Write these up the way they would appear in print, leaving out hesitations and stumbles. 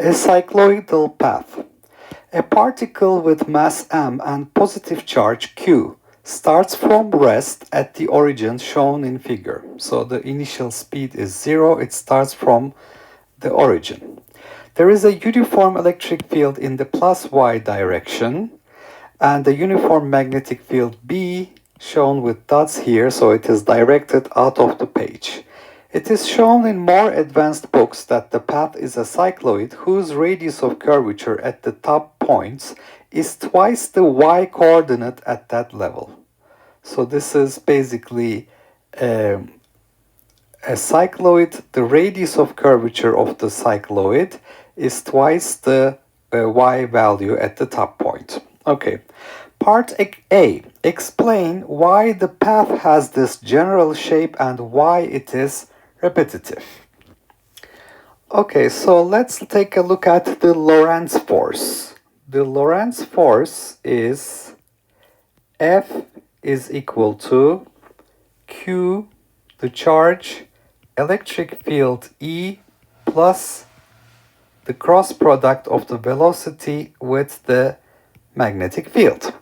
A cycloidal path. A particle with mass m and positive charge q starts from rest at the origin shown in figure. So the initial speed is 0, it starts from the origin. There is a uniform electric field in the plus y direction and a uniform magnetic field B shown with dots here, so it is directed out of the page. It is shown in more advanced books that the path is a cycloid whose radius of curvature at the top points is twice the y coordinate at that level. So this is basically a cycloid. The radius of curvature of the cycloid is twice the y value at the top point. Okay. Part A. Explain why the path has this general shape and why it is repetitive. Okay, so let's take a look at the Lorentz force. The Lorentz force is F is equal to Q, the charge, electric field E plus the cross product of the velocity with the magnetic field.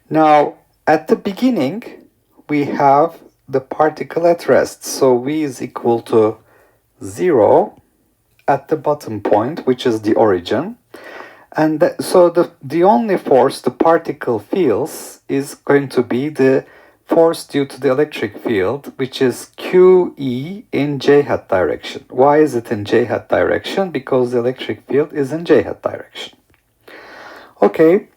Now, at the beginning, we have the particle at rest. So V is equal to 0 at the bottom point, which is the origin. And so the only force the particle feels is going to be the force due to the electric field, which is QE in j-hat direction. Why is it in j-hat direction? Because the electric field is in j-hat direction. Okay,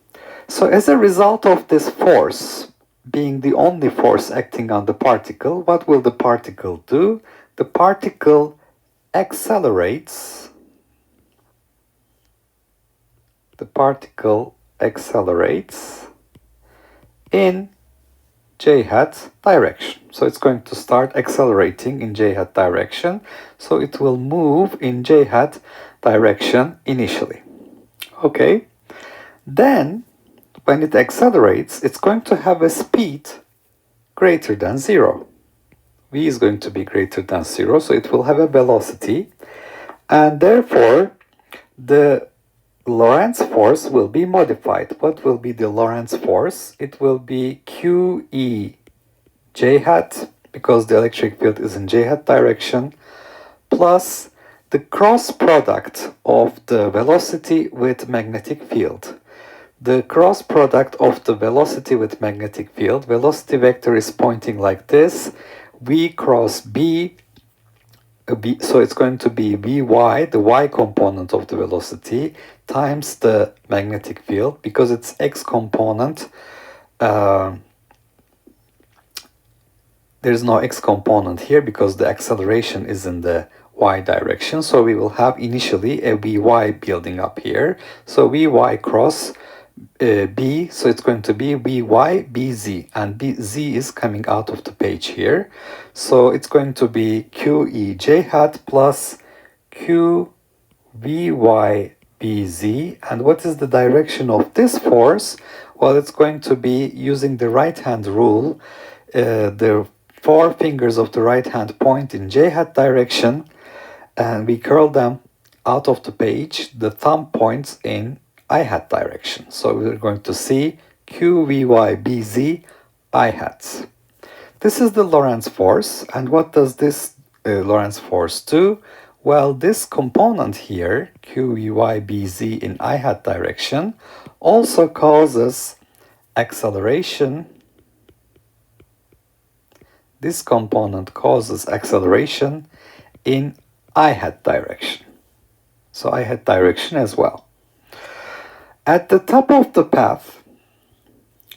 so as a result of this force being the only force acting on the particle, what will the particle do? The particle accelerates. The particle accelerates in j-hat direction. So it's going to start accelerating in j-hat direction. So it will move in j-hat direction initially. Okay. Then, when it accelerates, it's going to have a speed greater than 0. V is going to be greater than 0, so it will have a velocity. And therefore, the Lorentz force will be modified. What will be the Lorentz force? It will be QE j-hat, because the electric field is in j-hat direction, plus the cross product of the velocity with magnetic field. The cross product of the velocity with magnetic field, velocity vector is pointing like this, V cross B, so it's going to be Vy, the y component of the velocity, times the magnetic field, because it's x component. There's no x component here because the acceleration is in the y direction. So we will have initially a Vy building up here. So Vy cross B, so it's going to be Vy Bz, and Bz is coming out of the page here. So it's going to be QE j-hat plus Q Vy Bz. And what is the direction of this force? Well, it's going to be using the right hand rule. The four fingers of the right hand point in j-hat direction, and we curl them out of the page. The thumb points in I-hat direction. So we're going to see Q, Vy, Bz, I-hats. This is the Lorentz force. And what does this Lorentz force do? Well, this component here, Q, Vy, Bz in I-hat direction, also causes acceleration. This component causes acceleration in I-hat direction. So I-hat direction as well. At the top of the path,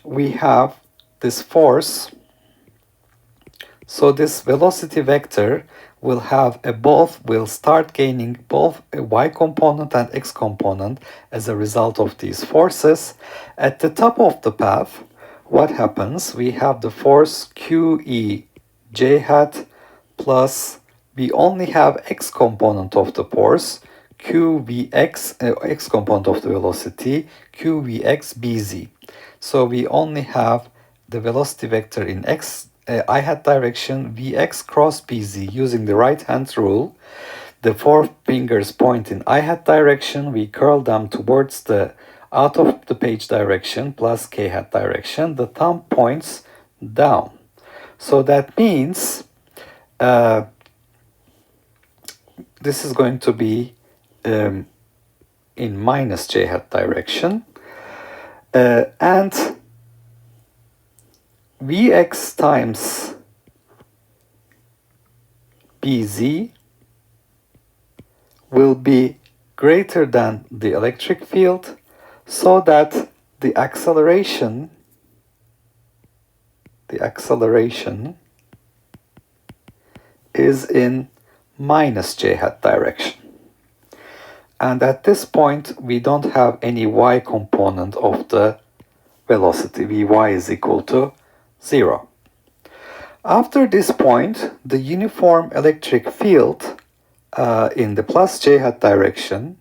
we have this force. So this velocity vector will start gaining both a y component and x component as a result of these forces. At the top of the path, what happens? We have the force QE j-hat plus we only have x component of the force, qvx, x component of the velocity, qvx bz. So we only have the velocity vector in I-hat direction, vx cross bz using the right hand rule. The four fingers point in I hat direction. We curl them towards the out of the page direction plus k hat direction. The thumb points down. So that means this is going to be in minus j hat direction. And Vx times Bz will be greater than the electric field, so that the acceleration is in minus j hat direction. And at this point, we don't have any y component of the velocity. Vy is equal to 0. After this point, the uniform electric field in the plus j hat direction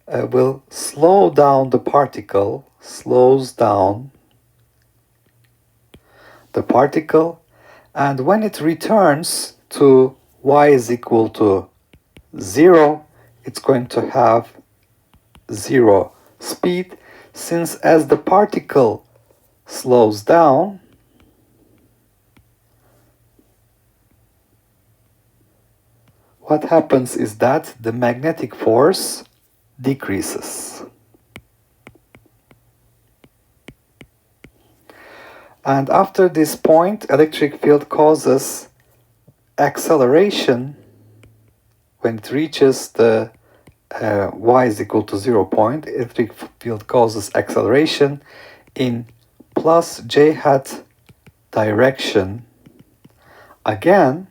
will slow down the particle, slows down the particle, and when it returns to y is equal to 0, it's going to have 0 speed, since as the particle slows down, what happens is that the magnetic force decreases. And after this point, electric field causes acceleration when it reaches the y is equal to 0 point. Electric field causes acceleration in plus j hat direction again,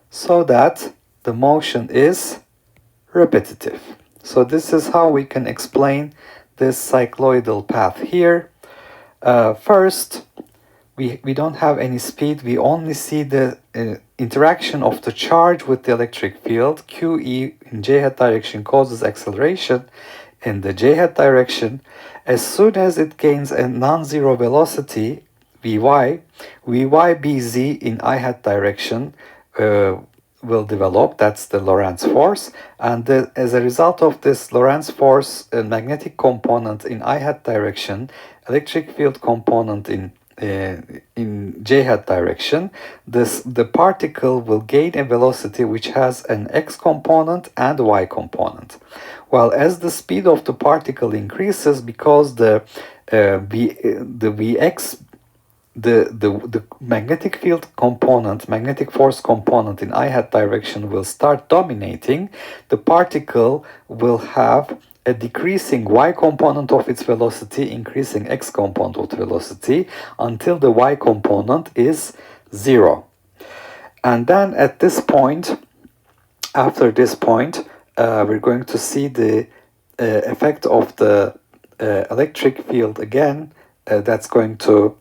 so that the motion is repetitive. So this is how we can explain this cycloidal path here. First, we don't have any speed. We only see the interaction of the charge with the electric field. QE in j hat direction causes acceleration in the j hat direction. As soon as it gains a non-zero velocity, Vy Bz in I hat direction will develop. That's the Lorentz force. And as a result of this Lorentz force, a magnetic component in I hat direction, electric field component in j hat direction, the particle will gain a velocity which has an x component and y component. While as the speed of the particle increases, because the Vx, the magnetic field component, magnetic force component in I hat direction will start dominating, the particle will have a decreasing y component of its velocity, increasing x component of the velocity, until the y component is 0. And then at this point, after this point, we're going to see the effect of the electric field again. That's going to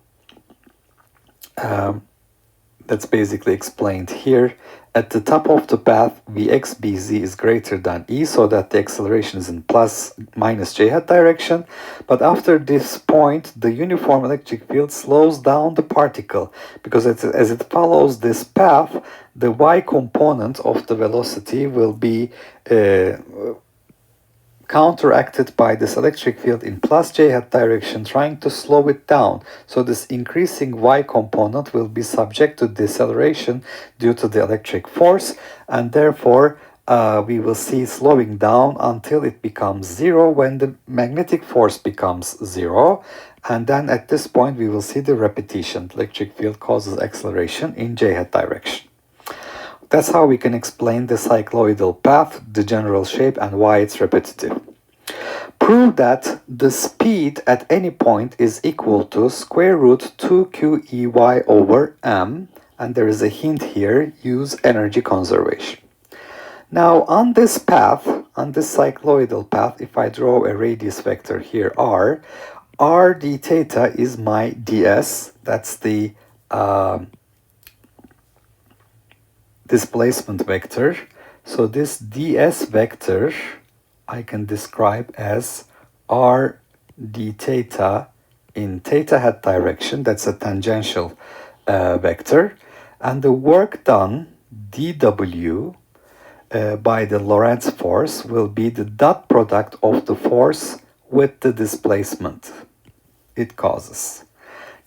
that's basically explained here. At the top of the path, Vx Bz is greater than E, so that the acceleration is in plus minus j hat direction. But after this point, the uniform electric field slows down the particle, because as it follows this path, the y component of the velocity will be counteracted by this electric field in plus j hat direction, trying to slow it down. So this increasing y component will be subject to deceleration due to the electric force, and therefore we will see slowing down until it becomes 0 when the magnetic force becomes 0. And then at this point we will see the repetition. The electric field causes acceleration in j hat direction. That's how we can explain the cycloidal path, the general shape, and why it's repetitive. Prove that the speed at any point is equal to square root 2qey over m, and there is a hint here, use energy conservation. Now on this path, on this cycloidal path, if I draw a radius vector here, r d theta is my ds, that's the displacement vector. So this ds vector I can describe as r d theta in theta hat direction. That's a tangential vector. And the work done, dw, by the Lorentz force will be the dot product of the force with the displacement it causes.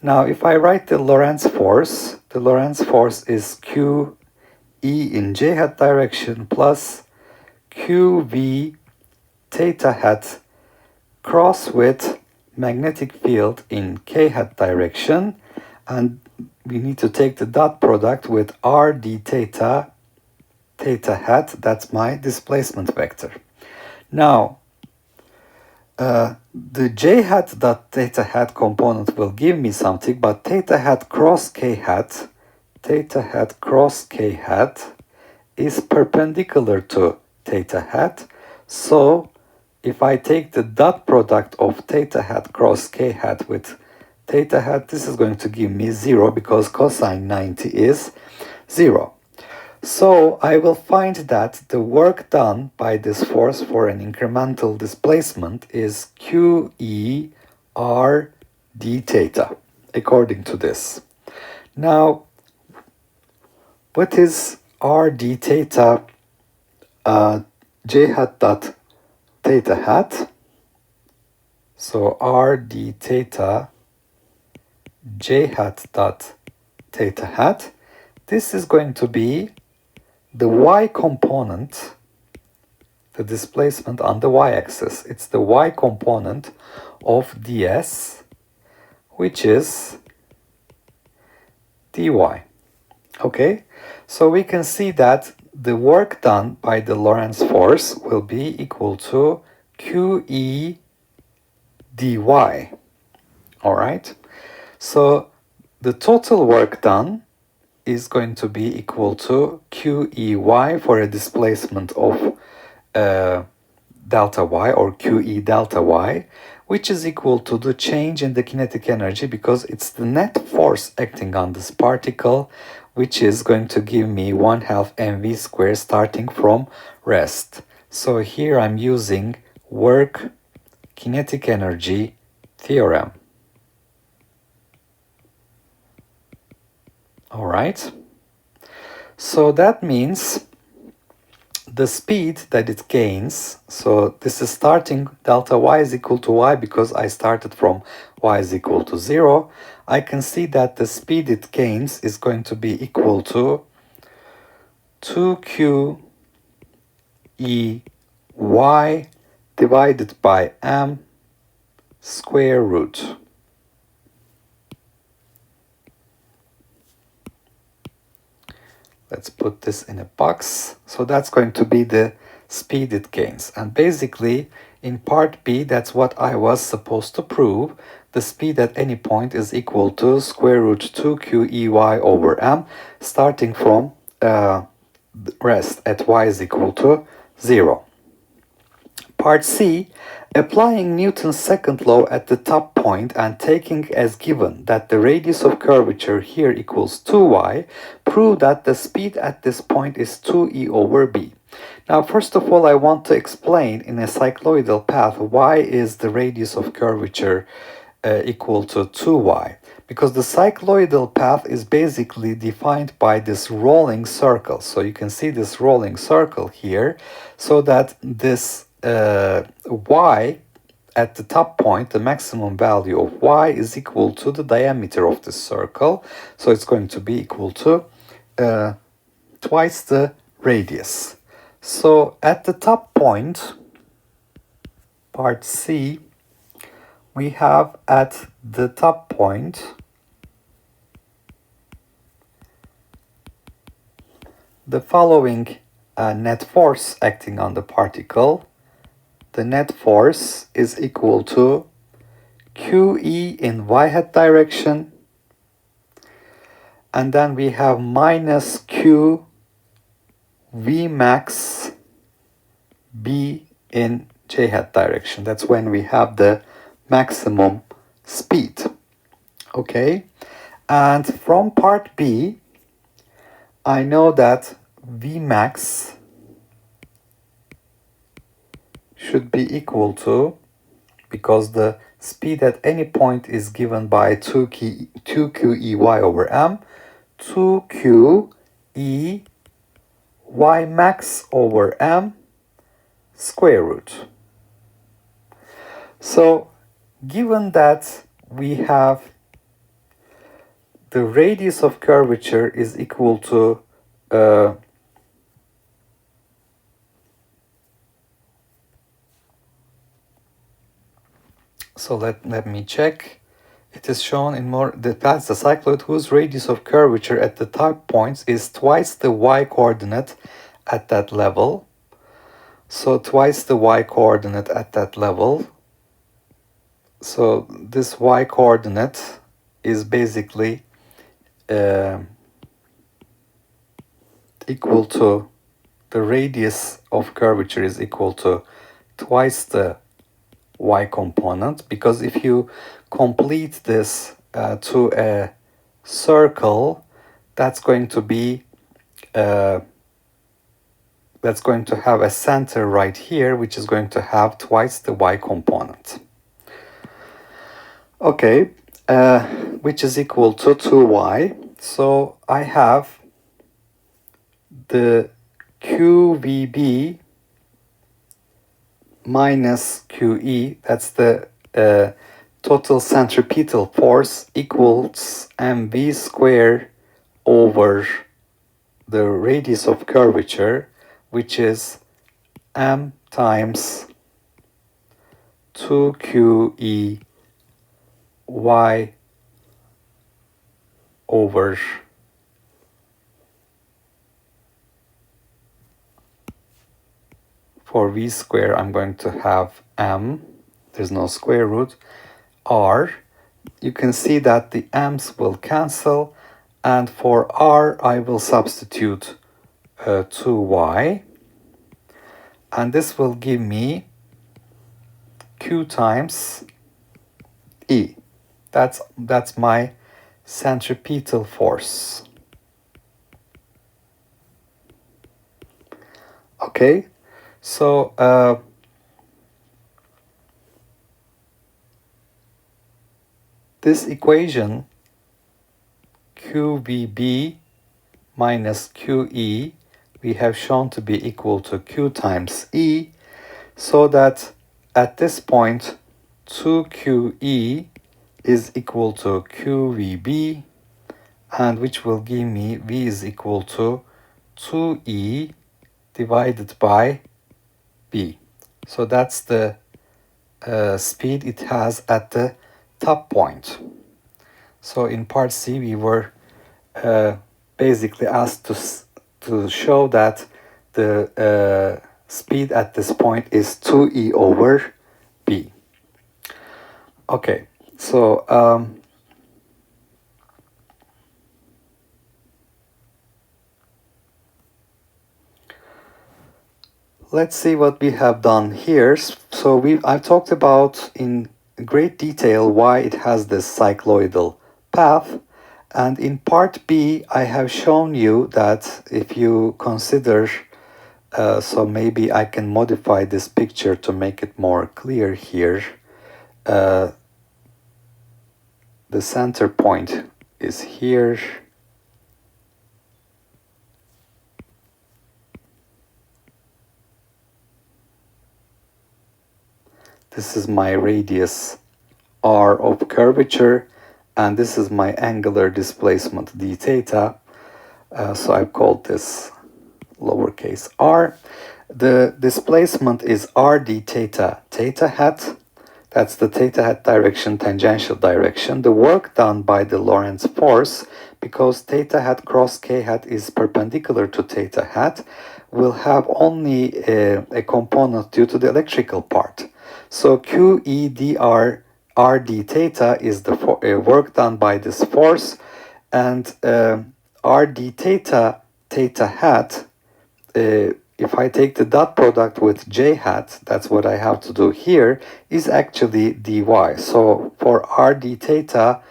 Now, if I write the Lorentz force is Q E in j hat direction plus QV theta hat cross with magnetic field in k hat direction, and we need to take the dot product with r d theta hat. That's my displacement vector. Now, the j hat dot theta hat component will give me something, but theta hat cross k hat is perpendicular to theta hat. So if I take the dot product of theta hat cross k hat with theta hat, this is going to give me 0 because cosine 90 is 0. So I will find that the work done by this force for an incremental displacement is QE R d theta, according to this. Now, what is R d theta j hat dot theta hat? So R d theta j hat dot theta hat, this is going to be the y component, the displacement on the y-axis. It's the y component of ds, which is dy. Okay, so we can see that the work done by the Lorentz force will be equal to QE dy. All right, so the total work done is going to be equal to QEY for a displacement of delta y, or QE delta y, which is equal to the change in the kinetic energy, because it's the net force acting on this particle, which is going to give me 1/2 mv squared starting from rest. So here I'm using work kinetic energy theorem. All right. So that means the speed that it gains, so this is starting delta y is equal to y because I started from y is equal to 0. I can see that the speed it gains is going to be equal to 2q e y divided by m square root. Let's put this in a box. So that's going to be the speed it gains. And basically, in part B, that's what I was supposed to prove. The speed at any point is equal to square root 2qey over m, starting from rest at y is equal to 0. Part C, applying Newton's second law at the top point and taking as given that the radius of curvature here equals 2y, prove that the speed at this point is 2e over b. Now, first of all, I want to explain in a cycloidal path why is the radius of curvature equal to 2y. Because the cycloidal path is basically defined by this rolling circle. So you can see this rolling circle here, so that this y at the top point, the maximum value of y is equal to the diameter of this circle. So it's going to be equal to twice the radius. So at the top point, part C, we have at the top point the following net force acting on the particle. The net force is equal to QE in y hat direction, and then we have minus Q V max B in j hat direction. That's when we have the maximum speed. Okay, and from part B, I know that V max should be equal to, because the speed at any point is given by 2qey over m, 2qey y max over m square root. So given that we have the radius of curvature is equal to so let me check. It is shown in more that's the cycloid whose radius of curvature at the top points is twice the y coordinate at that level. So twice the y coordinate at that level. So this y coordinate is basically equal to the radius of curvature is equal to twice the y component, because if you complete this to a circle, that's going to be that's going to have a center right here, which is going to have twice the y component. Okay, which is equal to 2y. So I have the QVB minus QE, that's the total centripetal force, equals mv squared over the radius of curvature, which is m times 2QE y over for v square I'm going to have m, there's no square root, r. You can see that the m's will cancel, and for r I will substitute 2y, and this will give me q times e. That's my centripetal force. Okay, so this equation QVB minus QE we have shown to be equal to Q times E, so that at this point 2QE is equal to QVB, and which will give me V is equal to 2E divided by B. So that's the speed it has at the top point. So in part C we were basically asked to show that the speed at this point is 2e over b. Okay, so let's see what we have done here. So I've talked about in great detail why it has this cycloidal path. And in part B, I have shown you that if you consider, so maybe I can modify this picture to make it more clear here. The center point is here. This is my radius r of curvature, and this is my angular displacement d theta. So I've called this lowercase r. The displacement is r d theta theta hat. That's the theta hat direction, tangential direction. The work done by the Lorentz force, because theta hat cross k hat is perpendicular to theta hat, will have only a component due to the electrical part. So q e dr r d theta is the work done by this force, and r d theta theta hat, if I take the dot product with j hat, that's what I have to do here, is actually dy. So for r d theta,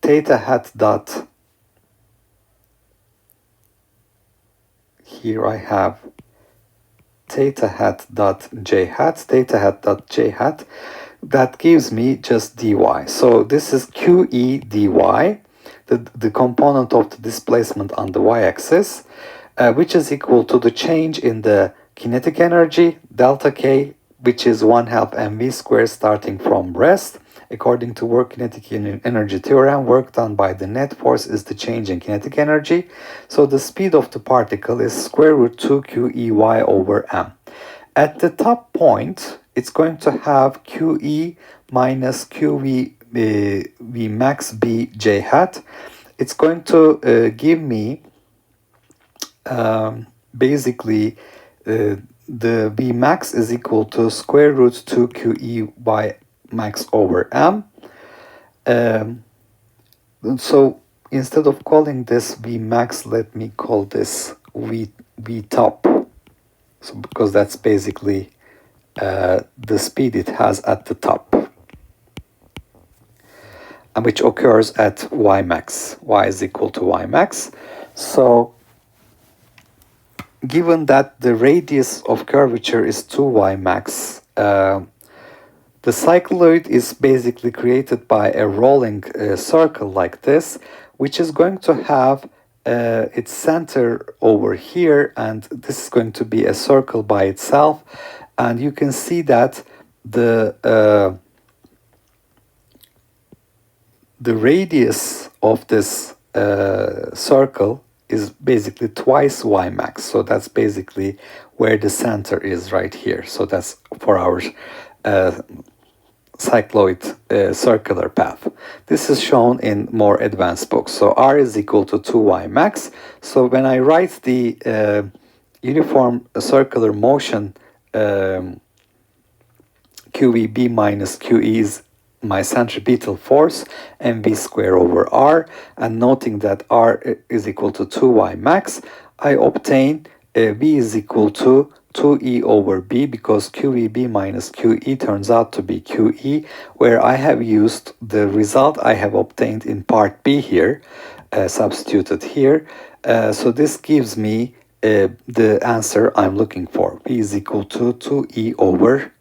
theta hat dot, here I have theta hat dot j hat, theta hat dot j hat, that gives me just dy. So this is QE dy. the component of the displacement on the y-axis, which is equal to the change in the kinetic energy, delta K, which is 1/2 mv squared starting from rest. According to work kinetic energy theorem, work done by the net force is the change in kinetic energy. So the speed of the particle is square root 2qEy over m. At the top point, it's going to have QE minus QV V max B J hat. It's going to give me basically the V max is equal to square root 2 QE by max over m. So instead of calling this V max, let me call this V top. So because that's basically the speed it has at the top, and which occurs at y max. Y is equal to y max. So given that the radius of curvature is 2y max, the cycloid is basically created by a rolling circle like this, which is going to have its center over here, and this is going to be a circle by itself. And you can see that the radius of this circle is basically twice y max. So that's basically where the center is, right here. So that's for our cycloid circular path. This is shown in more advanced books. So r is equal to 2y max. So when I write the uniform circular motion, QVB minus QE is my centripetal force, mv square over r, and noting that r is equal to 2y max, I obtain v is equal to 2e over b, because QEB minus QE turns out to be QE, where I have used the result I have obtained in part B here, substituted here. So this gives me the answer I'm looking for. V is equal to 2e over